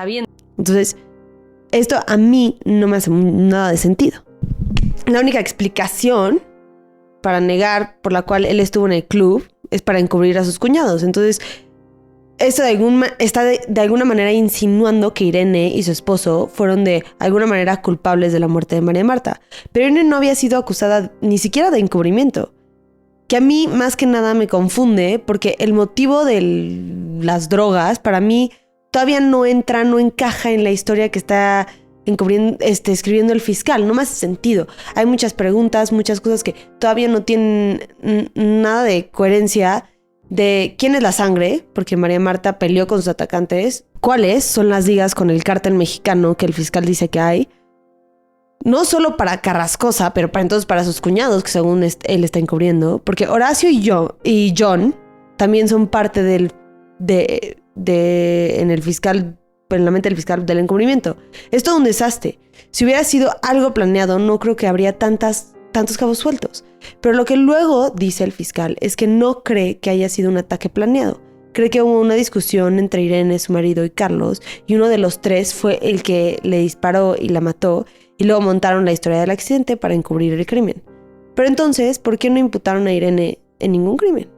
sabiendo. Entonces, esto a mí no me hace nada de sentido. La única explicación para negar por la cual él estuvo en el club es para encubrir a sus cuñados. Entonces, esto está de alguna manera insinuando que Irene y su esposo fueron de alguna manera culpables de la muerte de María Marta. Pero Irene no había sido acusada ni siquiera de encubrimiento. Que a mí más que nada me confunde porque el motivo de las drogas para mí todavía no encaja en la historia que está escribiendo el fiscal. No me hace sentido. Hay muchas preguntas, muchas cosas que todavía no tienen nada de coherencia de quién es la sangre, porque María Marta peleó con sus atacantes. ¿Cuáles son las ligas con el cártel mexicano que el fiscal dice que hay? No solo para Carrascosa, pero para sus cuñados, que según él está encubriendo. Porque Horacio y John también son parte en la mente del fiscal del encubrimiento. Es todo un desastre. Si hubiera sido algo planeado, no creo que habría tantos cabos sueltos. Pero lo que luego dice el fiscal es que no cree que haya sido un ataque planeado. Cree que hubo una discusión entre Irene, su marido, y Carlos, y uno de los tres fue el que le disparó y la mató, y luego montaron la historia del accidente para encubrir el crimen. Pero entonces, ¿por qué no imputaron a Irene en ningún crimen?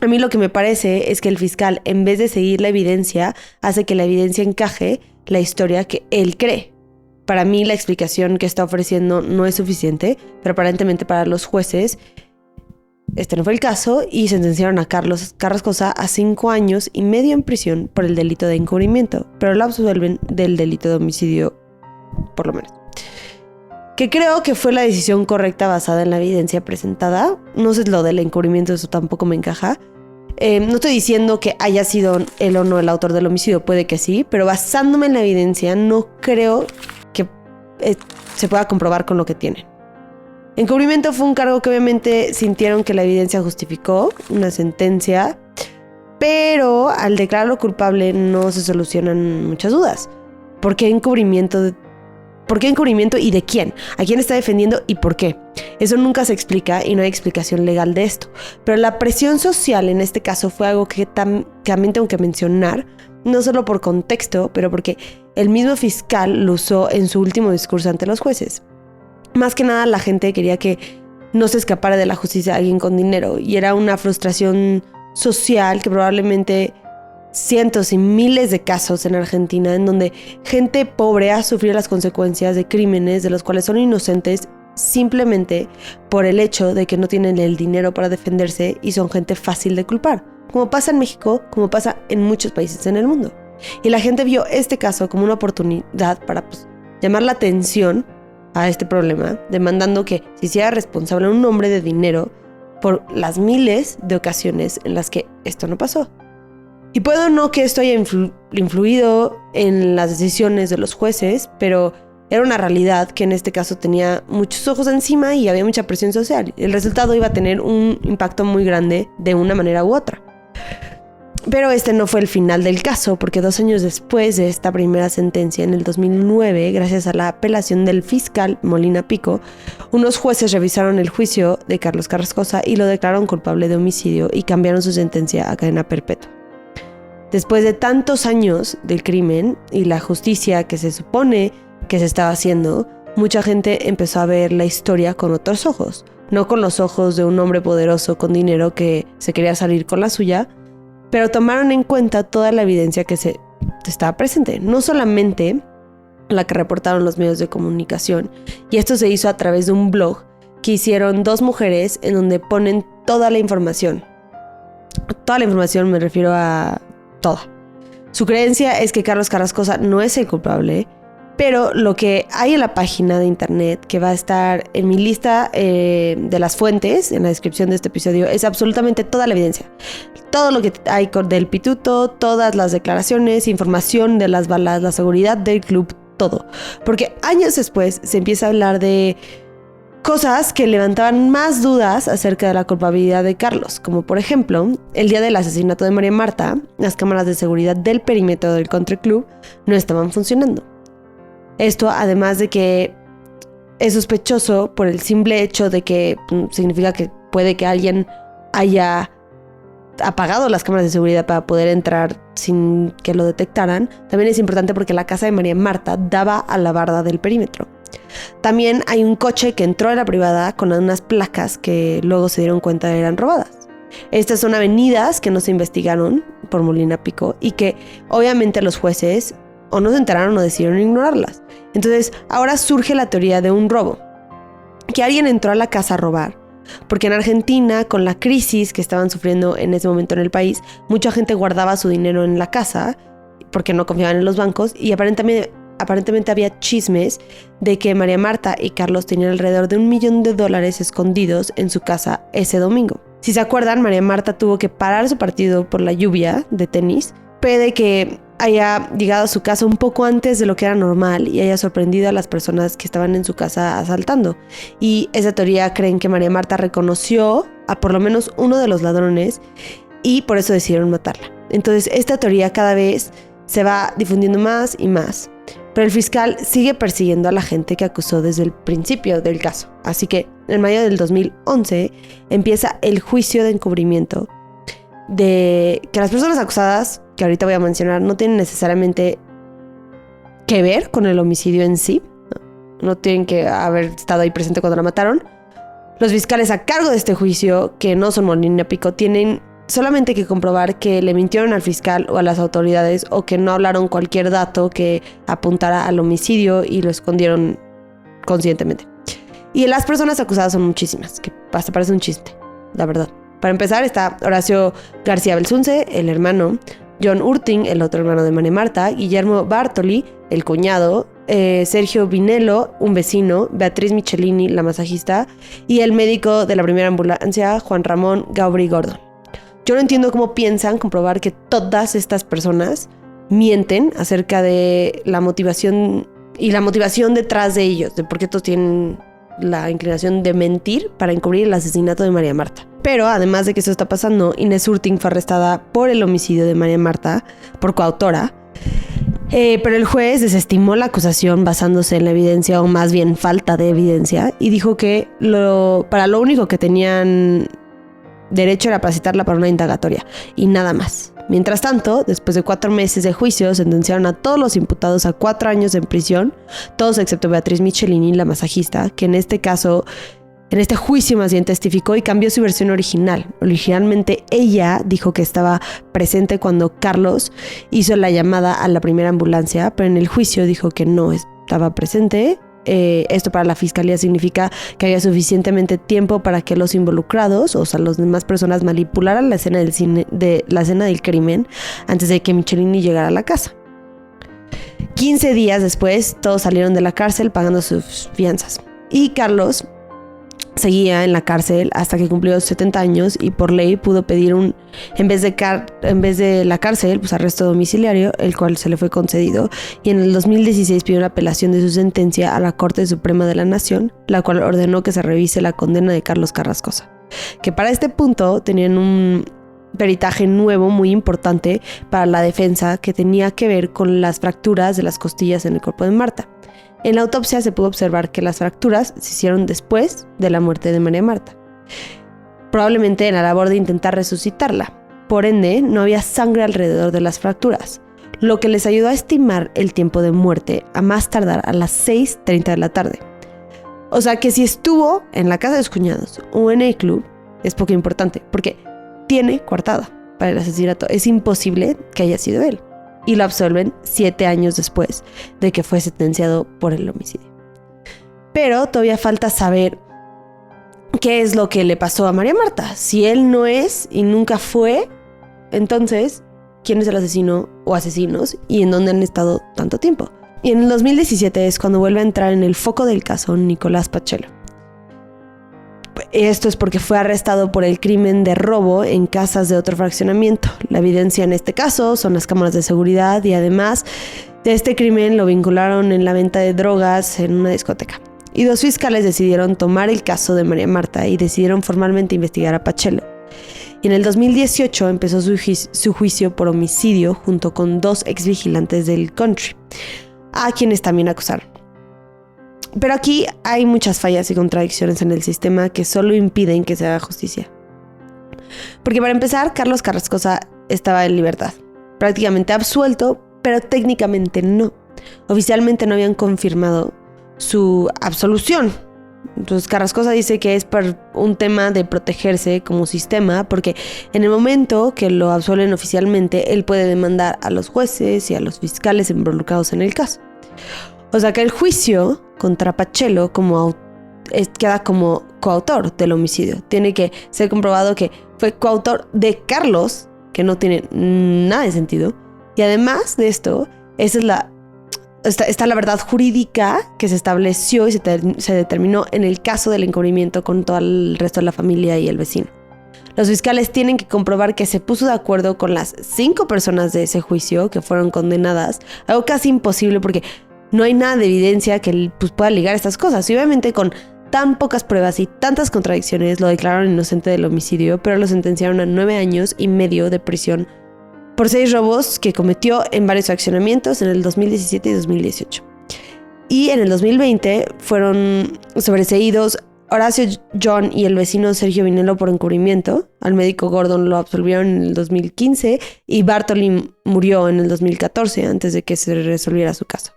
A mí lo que me parece es que el fiscal, en vez de seguir la evidencia, hace que la evidencia encaje la historia que él cree. Para mí la explicación que está ofreciendo no es suficiente, pero aparentemente para los jueces este no fue el caso y sentenciaron a Carlos Carrascosa a 5 años y medio en prisión por el delito de encubrimiento, pero lo absuelven del delito de homicidio, por lo menos. Que creo que fue la decisión correcta basada en la evidencia presentada. No sé lo del encubrimiento, eso tampoco me encaja. No estoy diciendo que haya sido él o no el autor del homicidio, puede que sí, pero basándome en la evidencia no creo que se pueda comprobar con lo que tienen. Encubrimiento fue un cargo que obviamente sintieron que la evidencia justificó, una sentencia, pero al declararlo culpable no se solucionan muchas dudas. ¿Por qué encubrimiento? ¿Por qué encubrimiento y de quién? ¿A quién está defendiendo y por qué? Eso nunca se explica y no hay explicación legal de esto. Pero la presión social en este caso fue algo que también tengo que mencionar, no solo por contexto, pero porque el mismo fiscal lo usó en su último discurso ante los jueces. Más que nada la gente quería que no se escapara de la justicia alguien con dinero y era una frustración social que probablemente cientos y miles de casos en Argentina en donde gente pobre ha sufrido las consecuencias de crímenes de los cuales son inocentes simplemente por el hecho de que no tienen el dinero para defenderse y son gente fácil de culpar, como pasa en México, como pasa en muchos países en el mundo. Y la gente vio este caso como una oportunidad para llamar la atención a este problema, demandando que se hiciera responsable un hombre de dinero por las miles de ocasiones en las que esto no pasó. Y puedo no que esto haya influido en las decisiones de los jueces, pero era una realidad que en este caso tenía muchos ojos encima y había mucha presión social. El resultado iba a tener un impacto muy grande de una manera u otra. Pero este no fue el final del caso, porque 2 años después de esta primera sentencia, en el 2009, gracias a la apelación del fiscal Molina Pico, unos jueces revisaron el juicio de Carlos Carrascosa y lo declararon culpable de homicidio y cambiaron su sentencia a cadena perpetua. Después de tantos años del crimen y la justicia que se supone que se estaba haciendo, mucha gente empezó a ver la historia con otros ojos, no con los ojos de un hombre poderoso con dinero que se quería salir con la suya, pero tomaron en cuenta toda la evidencia que se estaba presente, no solamente la que reportaron los medios de comunicación, y esto se hizo a través de un blog que hicieron 2 mujeres en donde ponen toda la información. Toda la información me refiero a toda. Su creencia es que Carlos Carrascosa no es el culpable, pero lo que hay en la página de internet, que va a estar en mi lista de las fuentes, en la descripción de este episodio, es absolutamente toda la evidencia. Todo lo que hay del pituto, todas las declaraciones, información de las balas, la seguridad del club, todo. Porque años después se empieza a hablar de cosas que levantaban más dudas acerca de la culpabilidad de Carlos, como por ejemplo, el día del asesinato de María Marta, las cámaras de seguridad del perímetro del country club no estaban funcionando. Esto, además de que es sospechoso por el simple hecho de que significa que puede que alguien haya apagado las cámaras de seguridad para poder entrar sin que lo detectaran, también es importante porque la casa de María Marta daba a la barda del perímetro. También hay un coche que entró a la privada con unas placas que luego se dieron cuenta eran robadas. Estas son avenidas que no se investigaron por Molina Pico y que obviamente los jueces o no se enteraron o decidieron ignorarlas. Entonces ahora surge la teoría de un robo, que alguien entró a la casa a robar, porque en Argentina, con la crisis que estaban sufriendo en ese momento en el país, mucha gente guardaba su dinero en la casa porque no confiaban en los bancos y aparentemente había chismes de que María Marta y Carlos tenían alrededor de $1 millón escondidos en su casa ese domingo. Si se acuerdan, María Marta tuvo que parar su partido por la lluvia de tenis. Puede que haya llegado a su casa un poco antes de lo que era normal y haya sorprendido a las personas que estaban en su casa asaltando. Y esa teoría creen que María Marta reconoció a por lo menos uno de los ladrones y por eso decidieron matarla. Entonces esta teoría cada vez se va difundiendo más y más. Pero el fiscal sigue persiguiendo a la gente que acusó desde el principio del caso. Así que en mayo del 2011 empieza el juicio de encubrimiento de que las personas acusadas, que ahorita voy a mencionar, no tienen necesariamente que ver con el homicidio en sí. No tienen que haber estado ahí presente cuando la mataron. Los fiscales a cargo de este juicio, que no son Molina Pico, tienen solamente que comprobar que le mintieron al fiscal o a las autoridades o que no hablaron cualquier dato que apuntara al homicidio y lo escondieron conscientemente. Y las personas acusadas son muchísimas, que hasta parece un chiste, la verdad. Para empezar está Horacio García Belsunce, el hermano, John Urting, el otro hermano de María Marta, Guillermo Bartoli, el cuñado, Sergio Vinelo, un vecino, Beatriz Michelini, la masajista, y el médico de la primera ambulancia, Juan Ramón Gaubri Gordon. Yo no entiendo cómo piensan comprobar que todas estas personas mienten acerca de la motivación y la motivación detrás de ellos, de por qué todos tienen la inclinación de mentir para encubrir el asesinato de María Marta. Pero además de que eso está pasando, Inés Urting fue arrestada por el homicidio de María Marta, por coautora, pero el juez desestimó la acusación basándose en la evidencia, o más bien falta de evidencia, y dijo que para lo único que tenían derecho era para citarla para una indagatoria y nada más. Mientras tanto, después de 4 meses de juicio, sentenciaron a todos los imputados a 4 años en prisión, todos excepto Beatriz Michelini, la masajista, que en este juicio más bien testificó y cambió su versión original. Originalmente ella dijo que estaba presente cuando Carlos hizo la llamada a la primera ambulancia, pero en el juicio dijo que no estaba presente. Esto para la fiscalía significa que había suficientemente tiempo para que los involucrados, o sea, las demás personas, manipularan la escena del crimen antes de que Michelini llegara a la casa. 15 días después, todos salieron de la cárcel pagando sus fianzas. Y Carlos seguía en la cárcel hasta que cumplió 70 años y por ley pudo pedir en vez de la cárcel, pues arresto domiciliario, el cual se le fue concedido, y en el 2016 pidió una apelación de su sentencia a la Corte Suprema de la Nación, la cual ordenó que se revise la condena de Carlos Carrascosa, que para este punto tenían un peritaje nuevo muy importante para la defensa que tenía que ver con las fracturas de las costillas en el cuerpo de Marta. En la autopsia se pudo observar que las fracturas se hicieron después de la muerte de María Marta, probablemente en la labor de intentar resucitarla. Por ende, no había sangre alrededor de las fracturas, lo que les ayudó a estimar el tiempo de muerte a más tardar a las 6:30 de la tarde. O sea que si estuvo en la casa de sus cuñados o en el club, es poco importante, porque tiene coartada para el asesinato. Es imposible que haya sido él. Y lo absolven 7 años después de que fue sentenciado por el homicidio. Pero todavía falta saber qué es lo que le pasó a María Marta. Si él no es y nunca fue, entonces, ¿quién es el asesino o asesinos y en dónde han estado tanto tiempo? Y en el 2017 es cuando vuelve a entrar en el foco del caso Nicolás Pachelo. Esto es porque fue arrestado por el crimen de robo en casas de otro fraccionamiento. La evidencia en este caso son las cámaras de seguridad y además de este crimen lo vincularon en la venta de drogas en una discoteca. Y 2 fiscales decidieron tomar el caso de María Marta y decidieron formalmente investigar a Pachelo. Y en el 2018 empezó su juicio por homicidio junto con 2 exvigilantes del country, a quienes también acusaron. Pero aquí hay muchas fallas y contradicciones en el sistema que solo impiden que se haga justicia. Porque para empezar, Carlos Carrascosa estaba en libertad, prácticamente absuelto, pero técnicamente no. Oficialmente no habían confirmado su absolución. Entonces Carrascosa dice que es por un tema de protegerse como sistema, porque en el momento que lo absuelven oficialmente, él puede demandar a los jueces y a los fiscales involucrados en el caso. O sea que el juicio contra Pachelo queda como coautor del homicidio. Tiene que ser comprobado que fue coautor de Carlos, que no tiene nada de sentido. Y además de esto, está la verdad jurídica que se estableció y se determinó en el caso del encubrimiento con todo el resto de la familia y el vecino. Los fiscales tienen que comprobar que se puso de acuerdo con las 5 personas de ese juicio que fueron condenadas, algo casi imposible porque no hay nada de evidencia que pueda ligar estas cosas. Y obviamente con tan pocas pruebas y tantas contradicciones lo declararon inocente del homicidio, pero lo sentenciaron a 9 años y medio de prisión por 6 robos que cometió en varios accionamientos en el 2017 y 2018. Y en el 2020 fueron sobreseídos Horacio John y el vecino Sergio Vinelo por encubrimiento. Al médico Gordon lo absolvieron en el 2015 y Bartoli murió en el 2014 antes de que se resolviera su caso.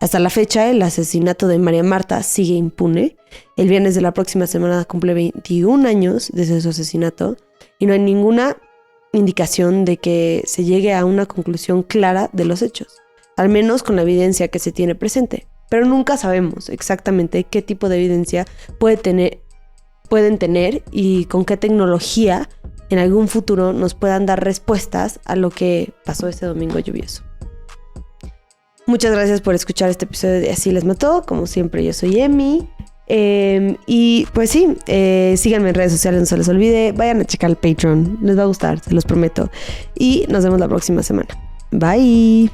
Hasta la fecha, el asesinato de María Marta sigue impune. El viernes de la próxima semana cumple 21 años desde su asesinato y no hay ninguna indicación de que se llegue a una conclusión clara de los hechos, al menos con la evidencia que se tiene presente. Pero nunca sabemos exactamente qué tipo de evidencia pueden tener y con qué tecnología en algún futuro nos puedan dar respuestas a lo que pasó ese domingo lluvioso. Muchas gracias por escuchar este episodio de Así les mató. Como siempre, yo soy Emi. Y pues sí, síganme en redes sociales, no se les olvide. Vayan a checar el Patreon, les va a gustar, se los prometo. Y nos vemos la próxima semana. Bye.